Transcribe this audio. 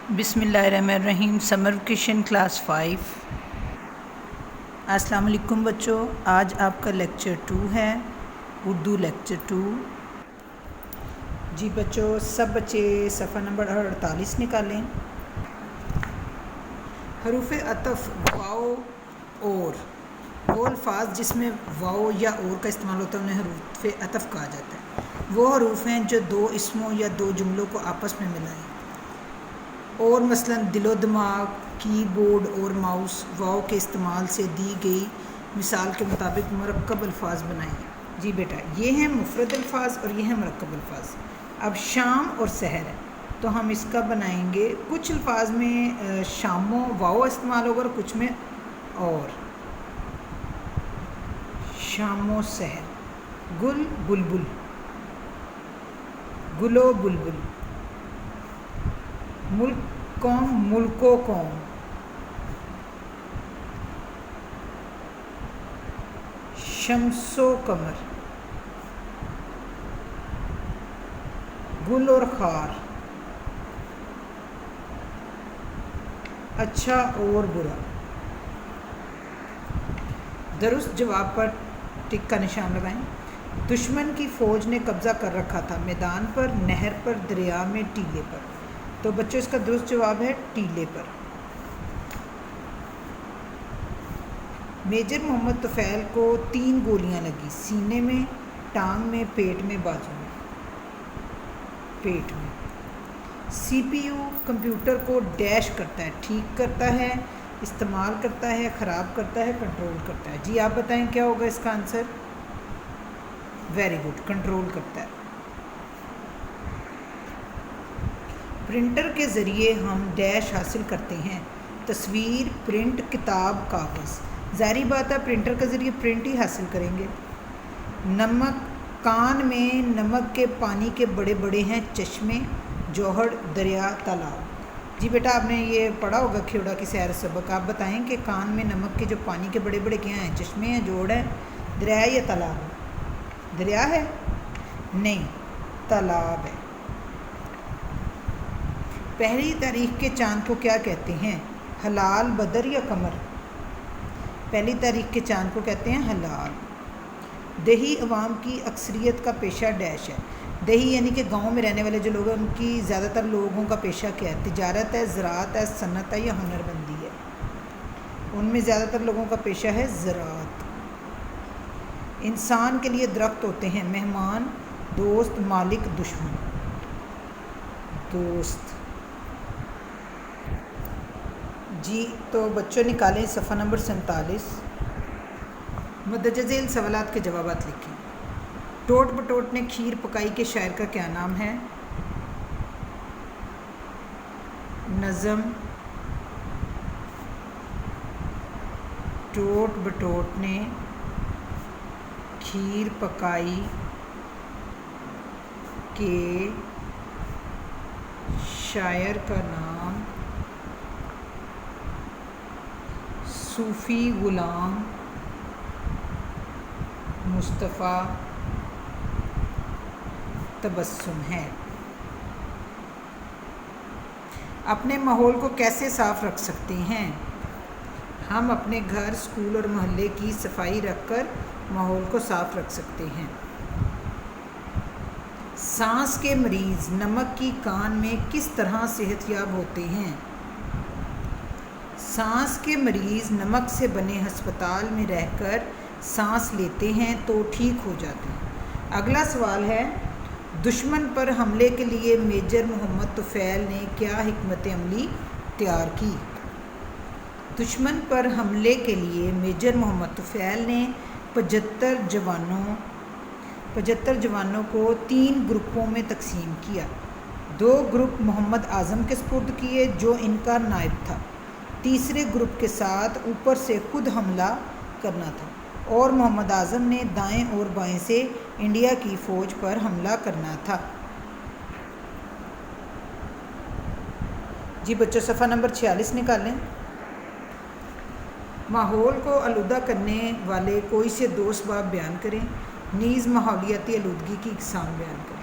بسم اللہ الرحمن الرحیم. Summer vacation class 5. السلام علیکم بچوں. آج آپ کا لیکچر 2 ہے, اردو لیکچر 2. جی بچوں, سب بچے صفحہ نمبر 48 نکالیں. حروف عطف واو اور وہ الفاظ جس میں واو یا اور کا استعمال ہوتا ہے انہیں حروف عطف کہا جاتا ہے. وہ حروف ہیں جو دو اسموں یا دو جملوں کو آپس میں ملائیں. اور مثلا دل و دماغ, کی بورڈ اور ماؤس واو کے استعمال سے دی گئی مثال کے مطابق مرکب الفاظ بنائیں. جی بیٹا, یہ ہیں مفرد الفاظ اور یہ ہیں مرکب الفاظ. اب شام اور سحر ہے تو ہم اس کا بنائیں گے. کچھ الفاظ میں شاموں واو استعمال ہوگا اور کچھ میں اور. شام و سحر, گل بلبل, گلو بلبل. ملک قوم, ملک و قوم. شمس و قمر, گل اور خار. اچھا اور برا. درست جواب پر ٹک کا نشان لگائیں. دشمن کی فوج نے قبضہ کر رکھا تھا میدان پر, نہر پر, دریا میں, ٹیلے پر. تو بچوں اس کا درست جواب ہے ٹیلے پر. میجر محمد طفیل کو 3 گولیاں لگی, سینے میں, ٹانگ میں, پیٹ میں, بازو میں. پیٹ میں. سی پی یو کمپیوٹر کو ڈیش کرتا ہے, ٹھیک کرتا ہے, استعمال کرتا ہے, خراب کرتا ہے, کنٹرول کرتا ہے. جی آپ بتائیں کیا ہوگا اس کا آنسر؟ ویری گڈ, کنٹرول کرتا ہے. پرنٹر کے ذریعے ہم ڈیش حاصل کرتے ہیں, تصویر, پرنٹ, کتاب, کاغذ. ظاہری بات ہے پرنٹر کے ذریعے پرنٹ ہی حاصل کریں گے. نمک, کان میں نمک کے پانی کے بڑے بڑے ہیں چشمے, جوہر, دریا, تالاب. جی بیٹا آپ نے یہ پڑھا ہوگا کھیوڑا کی سیر سبق. آپ بتائیں کہ کان میں نمک کے جو پانی کے بڑے بڑے کیا ہیں, چشمے ہیں, جوہر ہیں, دریا یا تالاب؟ دریا ہے نہیں, تالاب ہے. پہلی تاریخ کے چاند کو کیا کہتے ہیں؟ ہلال, بدر یا قمر؟ پہلی تاریخ کے چاند کو کہتے ہیں ہلال. دیہی عوام کی اکثریت کا پیشہ ڈیش ہے. دیہی یعنی کہ گاؤں میں رہنے والے جو لوگ ہیں ان کی زیادہ تر لوگوں کا پیشہ کیا ہے؟ تجارت ہے, زراعت ہے, صنعت ہے یا ہنر بندی ہے؟ ان میں زیادہ تر لوگوں کا پیشہ ہے زراعت. انسان کے لیے درخت ہوتے ہیں مہمان, دوست, مالک, دشمن. دوست. جی تو بچوں نکالیں صفحہ نمبر 47. مندرجہ ذیل سوالات کے جوابات لکھیں. ٹوٹ بٹوٹ نے کھیر پکائی کے شاعر کا کیا نام ہے؟ نظم. ٹوٹ بٹوٹ نے کھیر پکائی کے شاعر کا نام صوفی غلام مصطفیٰ تبسم ہے. اپنے ماحول کو کیسے صاف رکھ سکتے ہیں؟ ہم اپنے گھر, اسکول اور محلے کی صفائی رکھ کر ماحول کو صاف رکھ سکتے ہیں. سانس کے مریض نمک کی کان میں کس طرح صحت یاب ہوتے ہیں؟ سانس کے مریض نمک سے بنے ہسپتال میں رہ کر سانس لیتے ہیں تو ٹھیک ہو جاتے ہیں. اگلا سوال ہے, دشمن پر حملے کے لیے میجر محمد طفیل نے کیا حکمت عملی اختیار کی؟ دشمن پر حملے کے لیے میجر محمد طفیل نے 75 جوانوں کو 3 گروپوں میں تقسیم کیا. 2 گروپ محمد اعظم کے سپرد کیے جو ان کا نائب تھا. تیسرے گروپ کے ساتھ اوپر سے خود حملہ کرنا تھا اور محمد اعظم نے دائیں اور بائیں سے انڈیا کی فوج پر حملہ کرنا تھا. جی بچوں صفحہ نمبر 46 نکالیں. ماحول کو آلودہ کرنے والے کوئی سے 2 اسباب بیان کریں, نیز ماحولیاتی آلودگی کی اقسام بیان کریں.